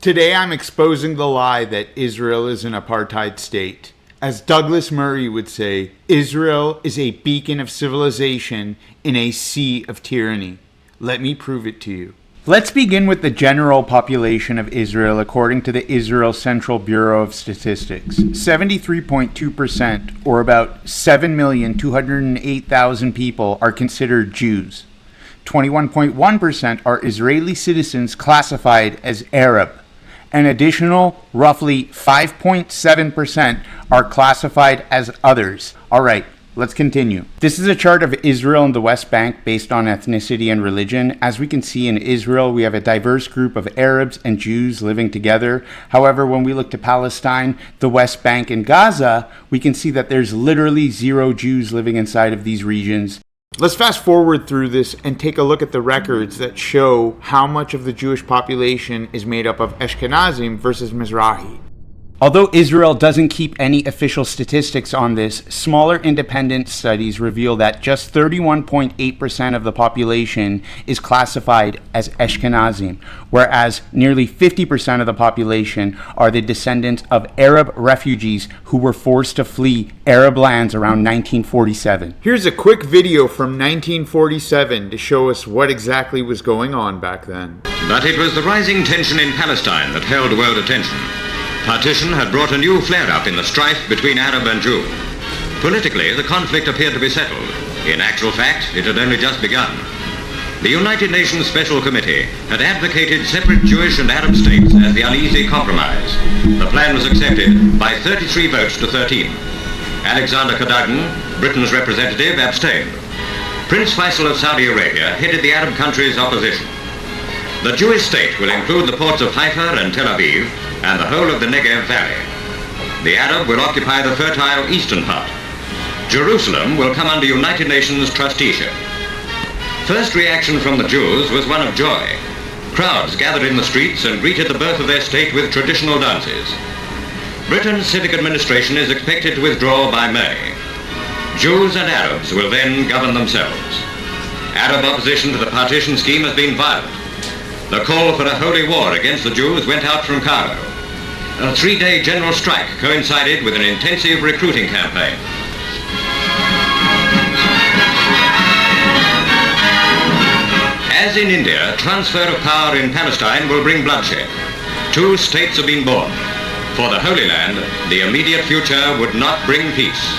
Today I'm exposing the lie that Israel is an apartheid state. As Douglas Murray would say, Israel is a beacon of civilization in a sea of tyranny. Let me prove it to you. Let's begin with the general population of Israel according to the Israel Central Bureau of Statistics. 73.2%, or about 7,208,000 people, are considered Jews. 21.1% are Israeli citizens classified as Arab. An additional roughly 5.7% are classified as others. All right, let's continue. This is a chart of Israel and the West Bank based on ethnicity and religion. As we can see, in Israel, we have a diverse group of Arabs and Jews living together. However, when we look to Palestine, the West Bank, and Gaza, we can see that there's literally zero Jews living inside of these regions. Let's fast forward through this and take a look at the records that show how much of the Jewish population is made up of Ashkenazim versus Mizrahi. Although Israel doesn't keep any official statistics on this, smaller independent studies reveal that just 31.8% of the population is classified as Ashkenazim, whereas nearly 50% of the population are the descendants of Arab refugees who were forced to flee Arab lands around 1947. Here's a quick video from 1947 to show us what exactly was going on back then. But it was the rising tension in Palestine that held world attention. Partition had brought a new flare-up in the strife between Arab and Jew. Politically, the conflict appeared to be settled. In actual fact, it had only just begun. The United Nations Special Committee had advocated separate Jewish and Arab states as the uneasy compromise. The plan was accepted by 33 votes to 13. Alexander Cadogan, Britain's representative, abstained. Prince Faisal of Saudi Arabia headed the Arab country's opposition. The Jewish state will include the ports of Haifa and Tel Aviv and the whole of the Negev Valley. The Arab will occupy the fertile eastern part. Jerusalem will come under United Nations trusteeship. First reaction from the Jews was one of joy. Crowds gathered in the streets and greeted the birth of their state with traditional dances. Britain's civic administration is expected to withdraw by May. Jews and Arabs will then govern themselves. Arab opposition to the partition scheme has been violent. The call for a holy war against the Jews went out from Cairo. A 3-day general strike coincided with an intensive recruiting campaign. As in India, transfer of power in Palestine will bring bloodshed. 2 states have been born. For the Holy Land, the immediate future would not bring peace.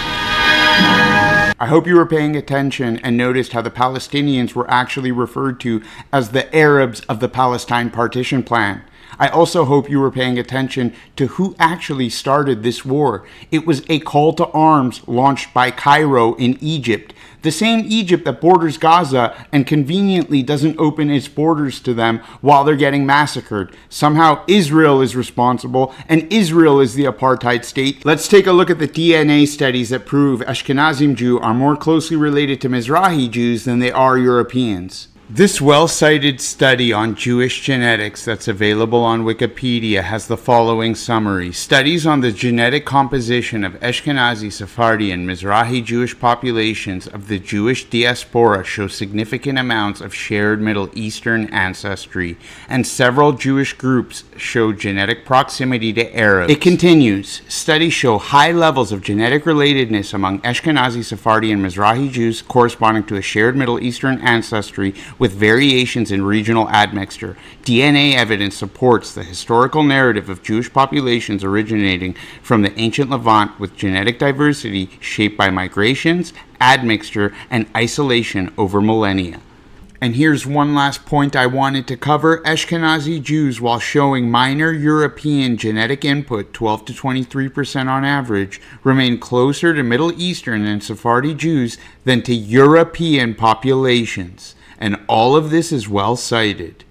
I hope you were paying attention and noticed how the Palestinians were actually referred to as the Arabs of the Palestine partition plan. I also hope you were paying attention to who actually started this war. It was a call to arms launched by Cairo in Egypt, the same Egypt that borders Gaza and conveniently doesn't open its borders to them while they're getting massacred. Somehow Israel is responsible and Israel is the apartheid state. Let's take a look at the DNA studies that prove Ashkenazim Jews are more closely related to Mizrahi Jews than they are Europeans. This well-cited study on Jewish genetics that's available on Wikipedia has the following summary. Studies on the genetic composition of Ashkenazi, Sephardi, and Mizrahi Jewish populations of the Jewish diaspora show significant amounts of shared Middle Eastern ancestry, and several Jewish groups show genetic proximity to Arabs. It continues, studies show high levels of genetic relatedness among Ashkenazi, Sephardi, and Mizrahi Jews corresponding to a shared Middle Eastern ancestry with variations in regional admixture. DNA evidence supports the historical narrative of Jewish populations originating from the ancient Levant with genetic diversity shaped by migrations, admixture, and isolation over millennia. And here's one last point I wanted to cover. Ashkenazi Jews, while showing minor European genetic input, 12 to 23% on average, remain closer to Middle Eastern and Sephardi Jews than to European populations. And all of this is well cited.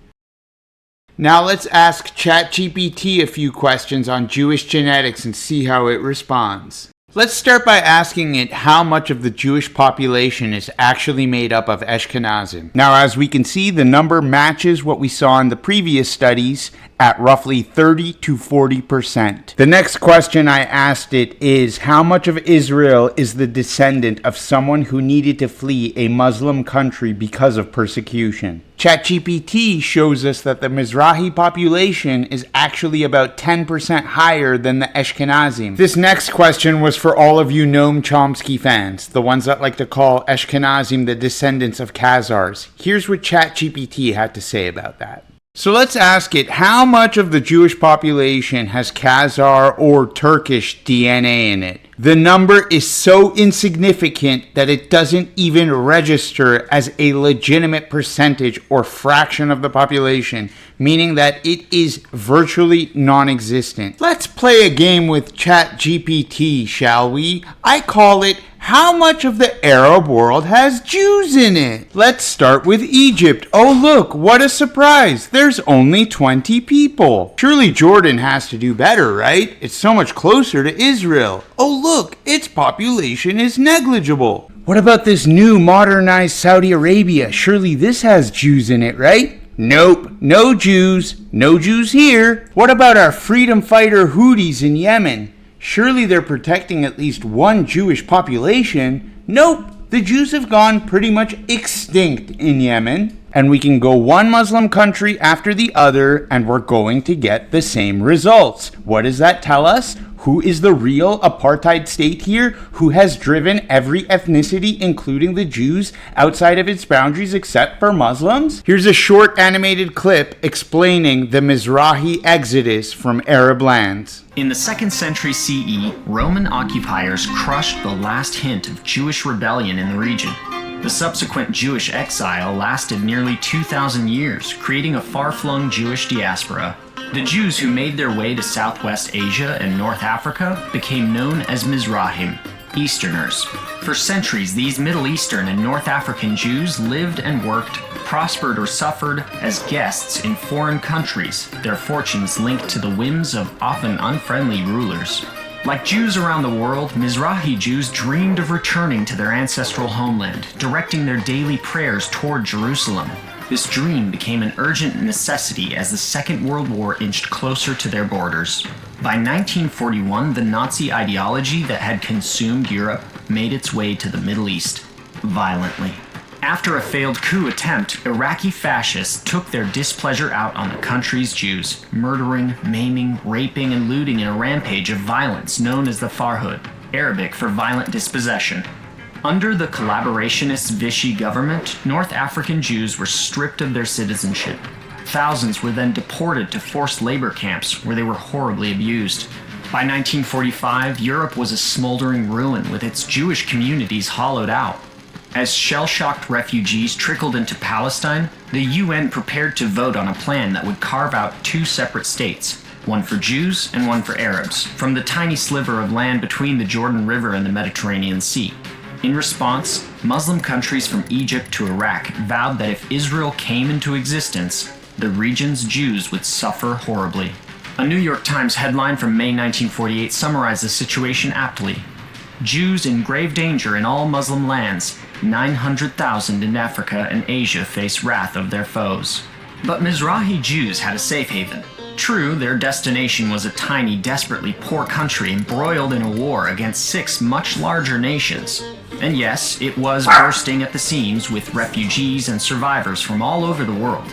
Now let's ask ChatGPT a few questions on Jewish genetics and see how it responds. Let's start by asking it how much of the Jewish population is actually made up of Ashkenazim. Now, as we can see, the number matches what we saw in the previous studies at roughly 30 to 40%. The next question I asked it is, how much of Israel is the descendant of someone who needed to flee a Muslim country because of persecution? ChatGPT shows us that the Mizrahi population is actually about 10% higher than the Ashkenazim. This next question was for all of you Noam Chomsky fans, the ones that like to call Ashkenazim the descendants of Khazars. Here's what ChatGPT had to say about that. So let's ask it, how much of the Jewish population has Khazar or Turkish DNA in it? The number is so insignificant that it doesn't even register as a legitimate percentage or fraction of the population, meaning that it is virtually non-existent. Let's play a game with ChatGPT, shall we? I call it, how much of the Arab world has Jews in it? Let's start with Egypt. Oh look, what a surprise. There's only 20 people. Surely Jordan has to do better, right? It's so much closer to Israel. Oh look, its population is negligible. What about this new modernized Saudi Arabia? Surely this has Jews in it, right? Nope, no Jews. No Jews here. What about our freedom fighter Houthis in Yemen? Surely they're protecting at least one Jewish population. Nope, the Jews have gone pretty much extinct in Yemen. And we can go one Muslim country after the other, and we're going to get the same results. What does that tell us? Who is the real apartheid state here? Who has driven every ethnicity, including the Jews, outside of its boundaries except for Muslims? Here's a short animated clip explaining the Mizrahi exodus from Arab lands. In the 2nd century CE, Roman occupiers crushed the last hint of Jewish rebellion in the region. The subsequent Jewish exile lasted nearly 2,000 years, creating a far-flung Jewish diaspora. The Jews who made their way to Southwest Asia and North Africa became known as Mizrahim, Easterners. For centuries, these Middle Eastern and North African Jews lived and worked, prospered or suffered as guests in foreign countries, their fortunes linked to the whims of often unfriendly rulers. Like Jews around the world, Mizrahi Jews dreamed of returning to their ancestral homeland, directing their daily prayers toward Jerusalem. This dream became an urgent necessity as the Second World War inched closer to their borders. By 1941, the Nazi ideology that had consumed Europe made its way to the Middle East, violently. After a failed coup attempt, Iraqi fascists took their displeasure out on the country's Jews, murdering, maiming, raping, and looting in a rampage of violence known as the Farhud, Arabic for violent dispossession. Under the collaborationist Vichy government, North African Jews were stripped of their citizenship. Thousands were then deported to forced labor camps where they were horribly abused. By 1945, Europe was a smoldering ruin with its Jewish communities hollowed out. As shell-shocked refugees trickled into Palestine, the UN prepared to vote on a plan that would carve out 2 separate states, one for Jews and one for Arabs, from the tiny sliver of land between the Jordan River and the Mediterranean Sea. In response, Muslim countries from Egypt to Iraq vowed that if Israel came into existence, the region's Jews would suffer horribly. A New York Times headline from May 1948 summarized the situation aptly. Jews in grave danger in all Muslim lands, 900,000 in Africa and Asia face wrath of their foes. But Mizrahi Jews had a safe haven. True, their destination was a tiny, desperately poor country embroiled in a war against 6 much larger nations. And yes, it was bursting at the seams with refugees and survivors from all over the world.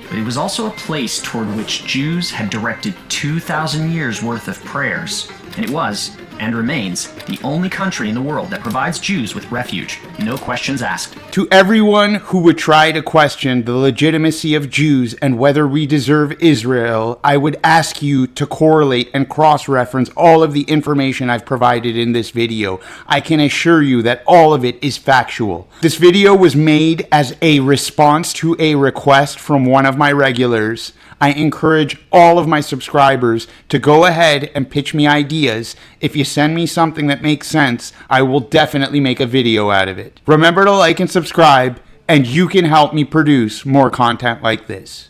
But it was also a place toward which Jews had directed 2,000 years' worth of prayers. And it was, and remains, the only country in the world that provides Jews with refuge. No questions asked. To everyone who would try to question the legitimacy of Jews and whether we deserve Israel, I would ask you to correlate and cross-reference all of the information I've provided in this video. I can assure you that all of it is factual. This video was made as a response to a request from one of my regulars. I encourage all of my subscribers to go ahead and pitch me ideas. If you send me something that makes sense, I will definitely make a video out of it. Remember to like and subscribe, and you can help me produce more content like this.